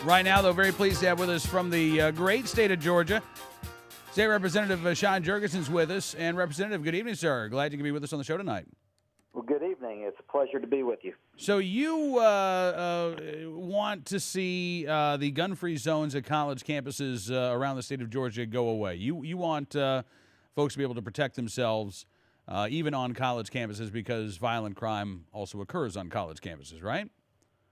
Right now, though, very pleased to have with us from the great state of Georgia, State Representative Sean Jurgensen's with us. And Representative, good evening, sir. Glad you can be with us on the show tonight. Well, good evening. It's a pleasure to be with you. So you want to see the gun-free zones at college campuses around the state of Georgia go away. You want folks to be able to protect themselves even on college campuses because violent crime also occurs on college campuses, right?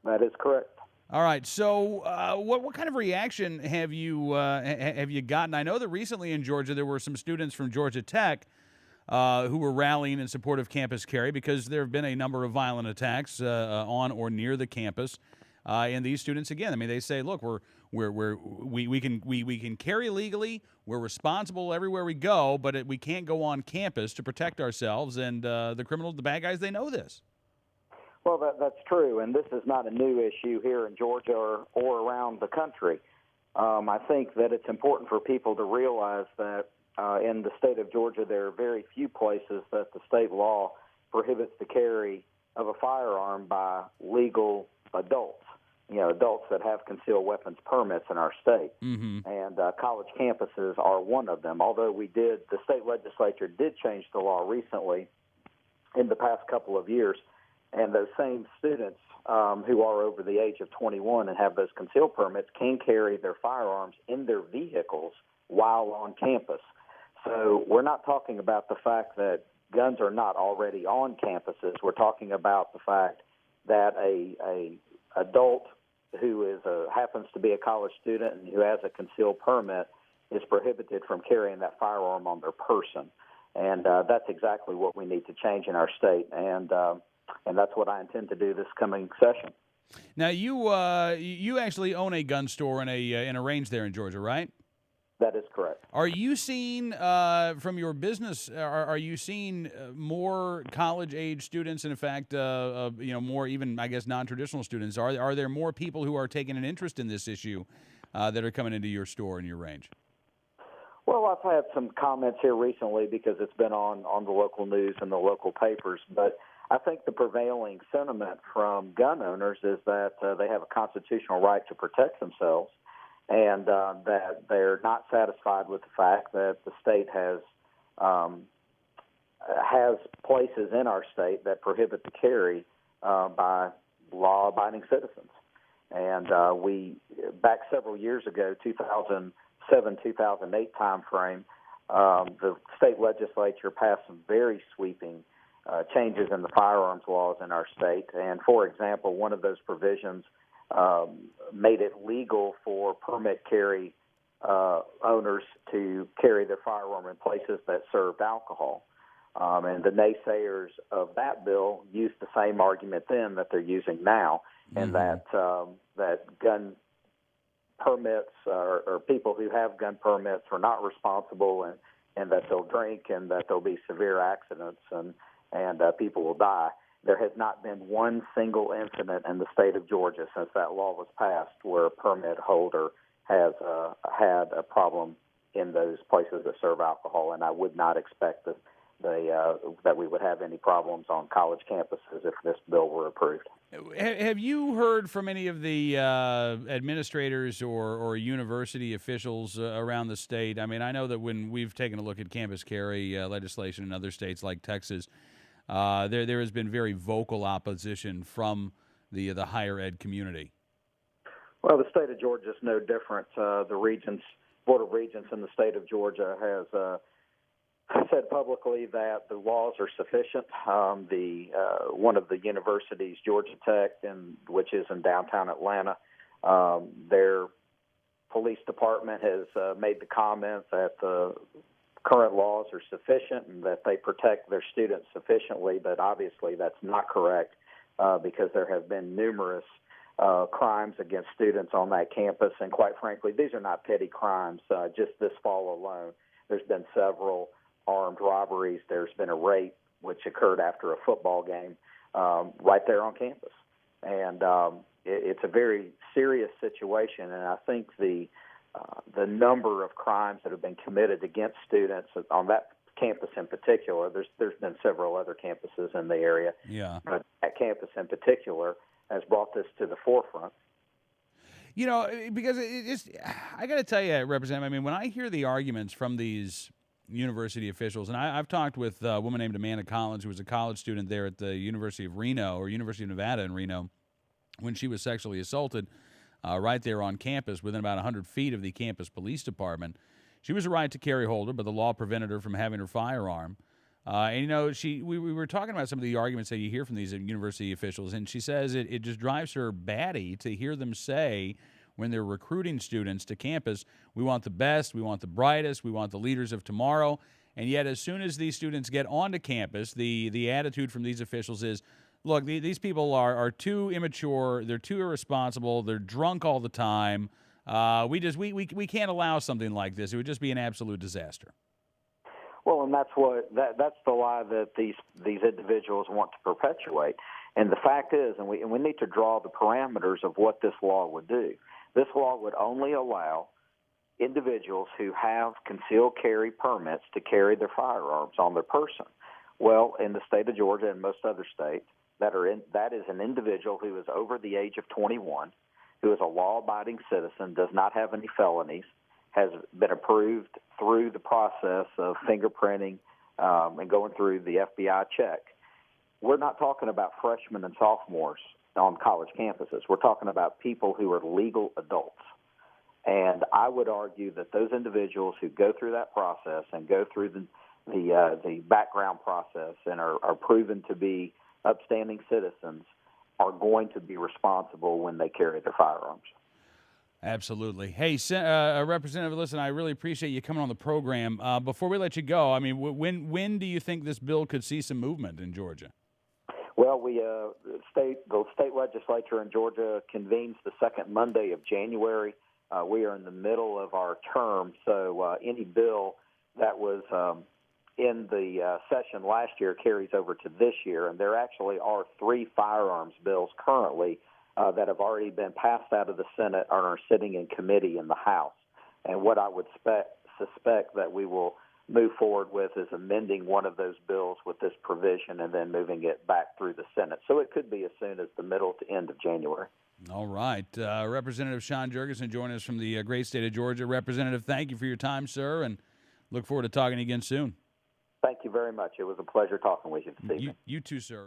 That is correct. All right. So, what kind of reaction have you gotten? I know that recently in Georgia there were some students from Georgia Tech who were rallying in support of campus carry because there have been a number of violent attacks on or near the campus. And these students, again, I mean, they say, look, we can carry legally. We're responsible everywhere we go, but we can't go on campus to protect ourselves. And the criminals, the bad guys, they know this. Well, that's true, and this is not a new issue here in Georgia or around the country. I think that it's important for people to realize that in the state of Georgia, there are very few places that the state law prohibits the carry of a firearm by legal adults, adults that have concealed weapons permits in our state. Mm-hmm. And college campuses are one of them, although the state legislature did change the law recently in the past couple of years. And those same students who are over the age of 21 and have those concealed permits can carry their firearms in their vehicles while on campus. So we're not talking about the fact that guns are not already on campuses. We're talking about the fact that a adult who happens to be a college student and who has a concealed permit is prohibited from carrying that firearm on their person. And that's exactly what we need to change in our state. And that's what I intend to do this coming session. Now, you actually own a gun store in a range there in Georgia, right? That is correct. Are you seeing from your business? Are you seeing more college-age students, and in fact, more even I guess non-traditional students? Are there more people who are taking an interest in this issue that are coming into your store and your range? Well, I've had some comments here recently because it's been on the local news and the local papers, but I think the prevailing sentiment from gun owners is that they have a constitutional right to protect themselves, and that they're not satisfied with the fact that the state has places in our state that prohibit the carry by law-abiding citizens. And we, back several years ago, 2007, 2008 timeframe, the state legislature passed some very sweeping changes in the firearms laws in our state. And, for example, one of those provisions made it legal for permit carry owners to carry their firearm in places that served alcohol. And the naysayers of that bill used the same argument then that they're using now, and that gun permits or people who have gun permits are not responsible, and that they'll drink and that there'll be severe accidents and people will die. There has not been one single incident in the state of Georgia since that law was passed where a permit holder has had a problem in those places that serve alcohol, and I would not expect that we would have any problems on college campuses if this bill were approved. Have you heard from any of the administrators or university officials around the state? I mean, I know that when we've taken a look at campus carry legislation in other states like Texas, there has been very vocal opposition from the higher ed community. Well, the state of Georgia is no different. The Board of Regents in the state of Georgia has said publicly that the laws are sufficient. One of the universities, Georgia Tech, which is in downtown Atlanta, their police department has made the comment that the current laws are sufficient and that they protect their students sufficiently, but obviously that's not correct because there have been numerous crimes against students on that campus, and quite frankly, these are not petty crimes. Just this fall alone, there's been several armed robberies. There's been a rape, which occurred after a football game right there on campus. And it's a very serious situation, and I think the number of crimes that have been committed against students on that campus in particular, there's been several other campuses in the area, but that campus in particular has brought this to the forefront. Because I got to tell you, Representative, I mean, when I hear the arguments from these university officials, and I've talked with a woman named Amanda Collins, who was a college student there at the University of Reno, or University of Nevada in Reno, when she was sexually assaulted right there on campus within about 100 feet of the campus police department. She was a right to carry holder, but the law prevented her from having her firearm. We were talking about some of the arguments that you hear from these university officials, and she says it just drives her batty to hear them say when they're recruiting students to campus, we want the best, we want the brightest, we want the leaders of tomorrow. And yet as soon as these students get onto campus, the attitude from these officials is, look, these people are too immature, they're too irresponsible, they're drunk all the time. We can't allow something like this. It would just be an absolute disaster. Well, and that's the lie that these individuals want to perpetuate. And the fact is, and we need to draw the parameters of what this law would do. This law would only allow individuals who have concealed carry permits to carry their firearms on their person. Well, in the state of Georgia and most other states, that is an individual who is over the age of 21, who is a law-abiding citizen, does not have any felonies, has been approved through the process of fingerprinting and going through the FBI check. We're not talking about freshmen and sophomores on college campuses. We're talking about people who are legal adults. And I would argue that those individuals who go through that process and go through the background process and are proven to be upstanding citizens are going to be responsible when they carry their firearms. Absolutely. Hey, Representative, listen, I really appreciate you coming on the program. Before we let you go, I mean, when do you think this bill could see some movement in Georgia? Well, the state legislature in Georgia convenes the second Monday of January. We are in the middle of our term, so any bill that was in the session last year carries over to this year, and there actually are 3 firearms bills currently that have already been passed out of the Senate and are sitting in committee in the House. And what I would suspect that we will move forward with is amending one of those bills with this provision and then moving it back through the Senate. So it could be as soon as the middle to end of January. All right. Representative Sean Jurgensen joining us from the great state of Georgia. Representative, thank you for your time, sir, and look forward to talking again soon. Thank you very much. It was a pleasure talking with you this evening. You too, sir.